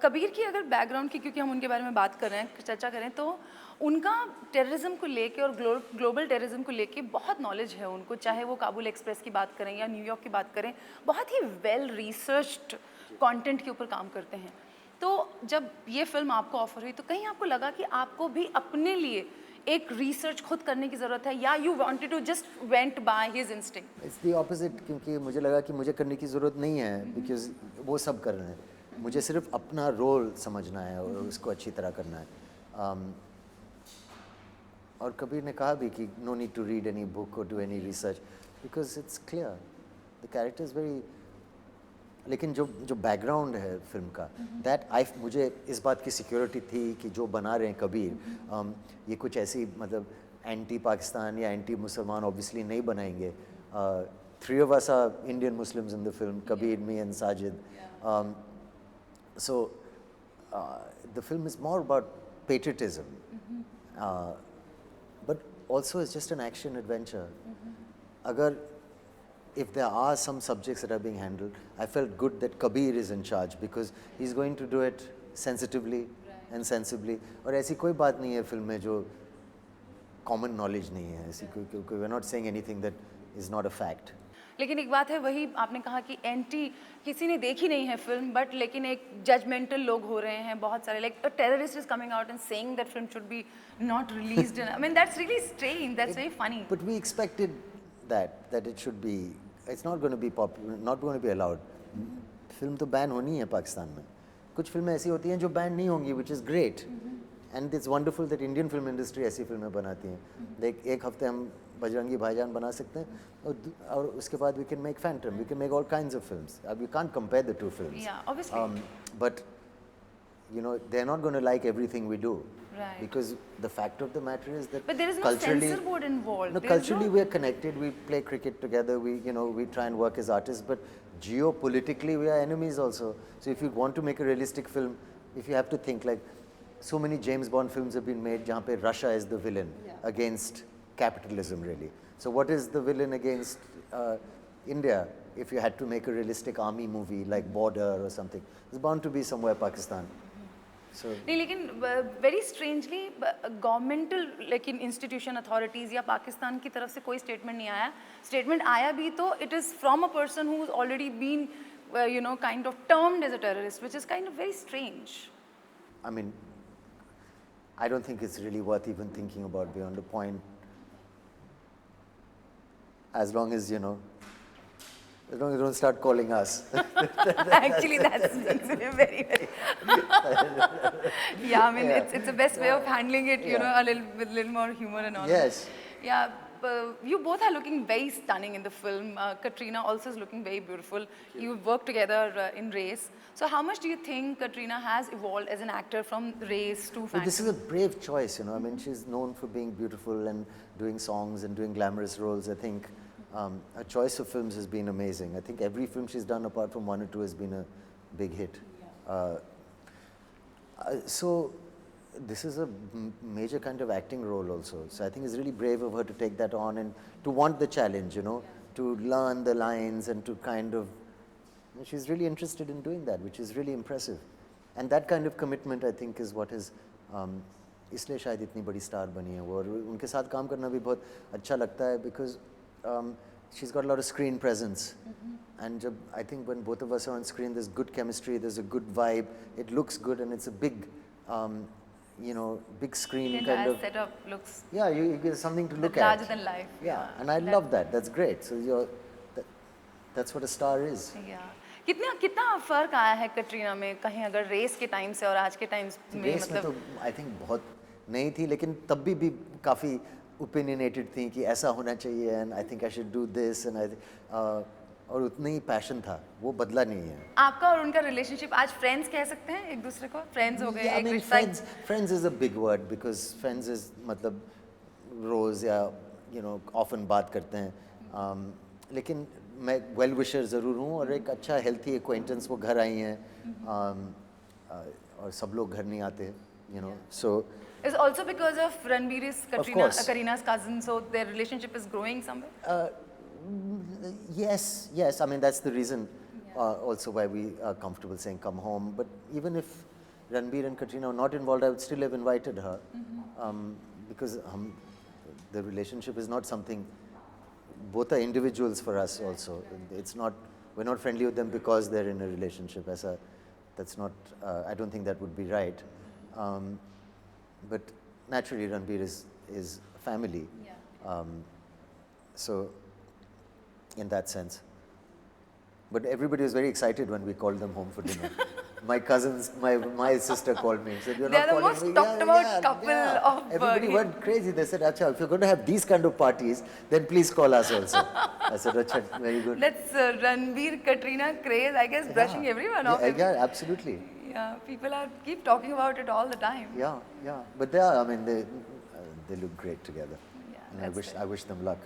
कबीर की अगर बैकग्राउंड की, क्योंकि हम उनके बारे में बात कर रहे हैं, चर्चा करें, तो उनका टेररिज्म को लेके और ग्लोबल टेररिज्म को लेके बहुत नॉलेज है उनको, चाहे वो काबुल एक्सप्रेस की बात करें या न्यूयॉर्क की बात करें, बहुत ही वेल रिसर्च्ड कंटेंट के ऊपर काम करते हैं। तो जब ये फिल्म आपको ऑफर हुई तो कहीं आपको लगा कि आपको भी अपने लिए एक रिसर्च खुद करने की ज़रूरत है, या you wanted to just went by his instinct? It's the opposite, क्योंकि मुझे लगा कि मुझे करने की ज़रूरत नहीं है, बिकॉज वो सब कर रहे हैं। मुझे सिर्फ अपना रोल समझना है और उसको अच्छी तरह करना है। और कबीर ने कहा भी कि no need to read any book और do any research because it's clear, the character is very. लेकिन जो जो बैकग्राउंड है फिल्म का, दैट मुझे इस बात की सिक्योरिटी थी कि जो बना रहे हैं कबीर, ये कुछ ऐसी मतलब एंटी पाकिस्तान या एंटी मुसलमान ऑब्वियसली नहीं बनाएंगे। Three of us are Indian Muslims in the film, Kabir, me and Sajid. So the film is more about patriotism, but also it's just an action adventure. Agar if there are some subjects that are being handled, I felt good that Kabir is in charge because he's going to do it sensitively and sensibly. और ऐसी कोई बात नहीं है film में जो common knowledge नहीं है, ऐसी कोई we're not saying anything that is not a fact. लेकिन एक बात है, वही आपने कहा कि एंटी, किसी ने देखी नहीं है फिल्म, बट लेकिन एक जजमेंटल लोग हो रहे हैं बहुत सारे, like a terrorist is coming out and saying that film should be not released. I mean that's really strange, that's very funny. But we expected that it should be, it's not going to be popular, not going to be allowed. Film तो ban होनी है पाकिस्तान में। कुछ फिल्में ऐसी होती हैं जो बैन नहीं होंगी, which is great. And it's wonderful that Indian film industry ऐसी फिल्में बनाती हैं। लाइक एक हफ्ते हम बजरंगी भाईजान बना सकते हैं और उसके बाद we can make Phantom, we can make all kinds of films. We can't compare the two films. Yeah, obviously. But you know, they're not going to like everything we do. Right. Because the fact of the matter is that But there is no culturally, censor board involved. no, culturally we're connected, we play cricket together, we try and work as artists, but geopolitically we are enemies also. So if you want to make a realistic film, if you have to think like, so many James Bond films have been made जहाँ पे Russia is the villain against capitalism really. So what is the villain against India? If you had to make a realistic army movie like Border or something, it's bound to be somewhere Pakistan. So नहीं, लेकिन very strangely governmental, लेकिन institution, authorities या पाकिस्तान की तरफ से कोई statement नहीं आया। स्टेटमेंट आया भी तो it is from a person who is already been kind of termed as a terrorist, which is kind of very strange. I mean, I don't think it's really worth even thinking about beyond the point. As long as, as long as you don't start calling us. Actually, that's very, very. Yeah, I mean, it's the best way of handling it, a little with little more humor and all. Yes. Yeah, you both are looking very stunning in the film. Katrina also is looking very beautiful. You worked together in Race. So how much do you think Katrina has evolved as an actor from Race to Phantom? Well, this is a brave choice, I mean, she's known for being beautiful and doing songs and doing glamorous roles. I think her choice of films has been amazing. I think every film she's done apart from one or two has been a big hit. So this is a major kind of acting role also. So I think it's really brave of her to take that on and to want the challenge, to learn the lines and to kind of, she's really interested in doing that, which is really impressive. And that kind of commitment, I think, is what is, इसलिए शायद इतनी बड़ी star बनी है वो, और उनके साथ काम करना भी बहुत अच्छा लगता है because she's got a lot of screen presence. And I think when both of us are on screen, there's good chemistry, there's a good vibe, it looks good, and it's a big, big screen The kind of setup looks you get something to look at. larger than life. Yeah, and I love that. That's great. So that's what a star is. Yeah. कितना फर्क आया है कटरीना में, कहीं अगर race के time से और आज के टाइम में? रेस में तो आई थिंक बहुत नहीं थी, लेकिन तब भी काफ़ी ओपिनियनेटेड थी कि ऐसा होना चाहिए and I think I should do this and और उतना ही पैशन था, वो बदला नहीं है। आपका और उनका रिलेशनशिप आज फ्रेंड्स कह सकते हैं एक दूसरे को? फ्रेंड्स हो गए? I mean, friends is a big word because friends is मतलब रोज या often बात करते हैं, लेकिन मैं वेल विशर ज़रूर हूँ और एक अच्छा हेल्थी एक्वेंटेंस, वो घर आई हैं और सब लोग घर नहीं आते, so It's also because of Ranveer is Karina's cousin, so their relationship is growing somewhere. Yes. I mean, that's the reason also why we are comfortable saying come home. But even if Ranbir and Katrina were not involved, I would still have invited her. Because the relationship is not something, both are individuals for us also. It's not, we're not friendly with them because they're in a relationship. That's not, I don't think that would be right. But naturally Ranbir is family. Yeah. So in that sense. But everybody was very excited when we called them home for dinner. My cousins, my sister called me and said, "You're They're not the calling most me." talked about couple of, Everybody went crazy. They said, "Acha, if you're going to have these kind of parties, then please call us also." I said, "Acha, very good." That's Ranbir Katrina craze, I guess, brushing everyone off. Yeah, absolutely. Yeah, people keep talking about it all the time. Yeah. But they are, I mean, they look great together. Yeah, And I wish them luck.